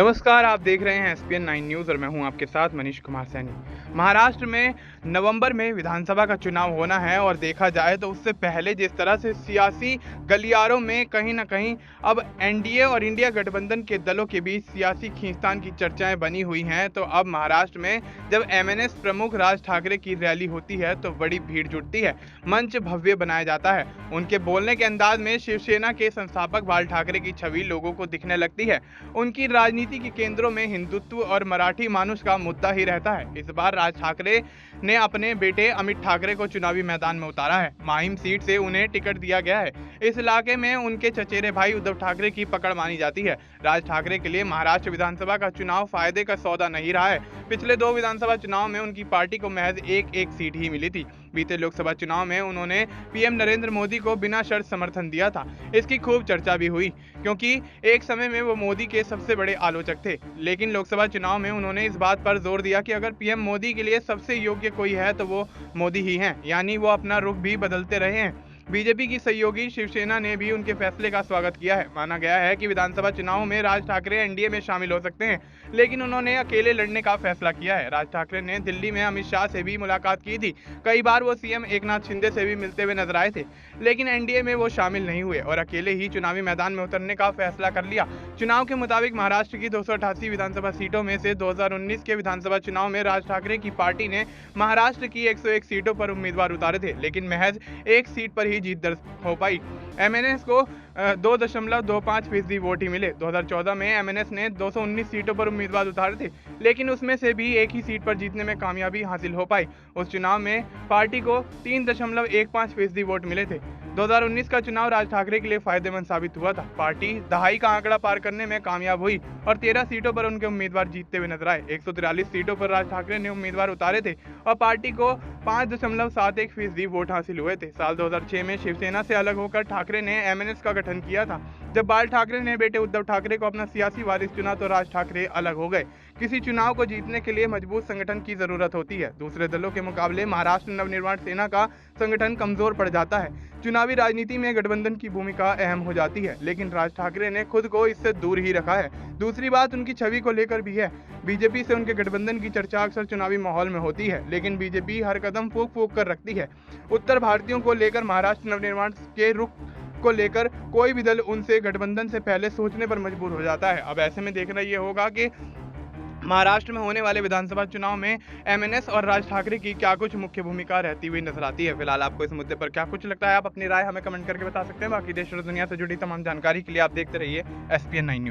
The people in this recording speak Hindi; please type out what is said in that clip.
नमस्कार, आप देख रहे हैं एसपीएन 9 न्यूज़ और मैं हूं आपके साथ मनीष कुमार सैनी। महाराष्ट्र में नवंबर में विधानसभा का चुनाव होना है और देखा जाए तो उससे पहले जिस तरह से सियासी गलियारों में कहीं ना कहीं अब एनडीए और इंडिया गठबंधन के दलों के बीच सियासी खींचतान की चर्चाएं बनी हुई हैं, तो अब महाराष्ट्र में जब एमएनएस प्रमुख राज ठाकरे की रैली होती है तो बड़ी भीड़ जुटती है। मंच भव्य बनाया जाता है। उनके बोलने के अंदाज में शिवसेना के संस्थापक बाल ठाकरे की छवि लोगों को दिखने लगती है। उनकी राजनीति के केंद्रों में हिंदुत्व और मराठी मानुष का मुद्दा ही रहता है। इस बार राज ठाकरे ने अपने बेटे अमित ठाकरे को चुनावी मैदान में उतारा है। माहिम सीट से उन्हें टिकट दिया गया है। इस इलाके में उनके चचेरे भाई उद्धव ठाकरे की पकड़ मानी जाती है। राज ठाकरे के लिए महाराष्ट्र विधानसभा का चुनाव फायदे का सौदा नहीं रहा है। पिछले 2 विधानसभा चुनाव में उनकी पार्टी को महज एक सीट ही मिली थी। बीते लोकसभा चुनाव में उन्होंने पीएम नरेंद्र मोदी को बिना शर्त समर्थन दिया था। इसकी खूब चर्चा भी हुई क्योंकि एक समय में वो मोदी के सबसे बड़े आलोचक थे। लेकिन लोकसभा चुनाव में उन्होंने इस बात पर जोर दिया कि अगर पीएम मोदी के लिए सबसे योग्य कोई है तो वो मोदी ही हैं। यानी वो अपना रुख भी बदलते रहे हैं। बीजेपी की सहयोगी शिवसेना ने भी उनके फैसले का स्वागत किया है। माना गया है कि विधानसभा चुनाव में राज ठाकरे एनडीए में शामिल हो सकते हैं, लेकिन उन्होंने अकेले लड़ने का फैसला किया है। राज ठाकरे ने दिल्ली में अमित शाह से भी मुलाकात की थी। कई बार वो सीएम एकनाथ शिंदे से भी मिलते हुए नजर आए थे, लेकिन एनडीए में वो शामिल नहीं हुए और अकेले ही चुनावी मैदान में उतरने का फैसला कर लिया। चुनाव के मुताबिक महाराष्ट्र की 288 विधानसभा सीटों में से 2019 के विधानसभा चुनाव में राज ठाकरे की पार्टी ने महाराष्ट्र की 101 सीटों पर उम्मीदवार उतारे थे, लेकिन महज 1 सीट पर ही जीत दर्ज हो पाई। एमएनएस को 2.25% वोट ही मिले। 2014 में एमएनएस ने 219 सीटों पर उम्मीदवार उतारे थे, लेकिन उसमें से भी एक ही सीट पर जीतने में कामयाबी हासिल हो पाई। उस चुनाव में पार्टी को 3.15% वोट मिले थे। 2019 का चुनाव राज ठाकरे के लिए फायदेमंद साबित हुआ था। पार्टी दहाई का आंकड़ा पार करने में कामयाब हुई और 13 सीटों पर उनके उम्मीदवार जीतते हुए नजर आए। 143 सीटों पर राज ठाकरे ने उम्मीदवार उतारे थे और पार्टी को 5.71% वोट हासिल हुए थे। साल 2006 में शिवसेना से अलग होकर ठाकरे ने एमएनएस का गठन किया था। जब बाल ठाकरे ने बेटे उद्धव ठाकरे को अपना सियासी वारिस चुना तो राज ठाकरे अलग हो गए। किसी चुनाव को जीतने के लिए मजबूत संगठन की जरूरत होती है। दूसरे दलों के मुकाबले महाराष्ट्र नवनिर्माण सेना का संगठन कमजोर पड़ जाता है। चुनावी राजनीति में गठबंधन की भूमिका अहम हो जाती है, लेकिन राज ठाकरे ने खुद को इससे दूर ही रखा है। दूसरी बात उनकी छवि को लेकर भी है। बीजेपी से उनके गठबंधन की चर्चा अक्सर चुनावी माहौल में होती है, लेकिन बीजेपी हर कदम फूंक फूंक कर रखती है। उत्तर भारतीयों को लेकर महाराष्ट्र नवनिर्माण के रुख को लेकर कोई भी दल उनसे गठबंधन से पहले सोचने पर मजबूर हो जाता है। अब ऐसे में देखना ये होगा कि महाराष्ट्र में होने वाले विधानसभा चुनाव में एमएनएस और राज ठाकरे की क्या कुछ मुख्य भूमिका रहती हुई नजर आती है। फिलहाल आपको इस मुद्दे पर क्या कुछ लगता है, आप अपनी राय हमें कमेंट करके बता सकते हैं। बाकी देश और दुनिया से जुड़ी तमाम जानकारी के लिए आप देखते रहिए एसपीएन 9 न्यूज़।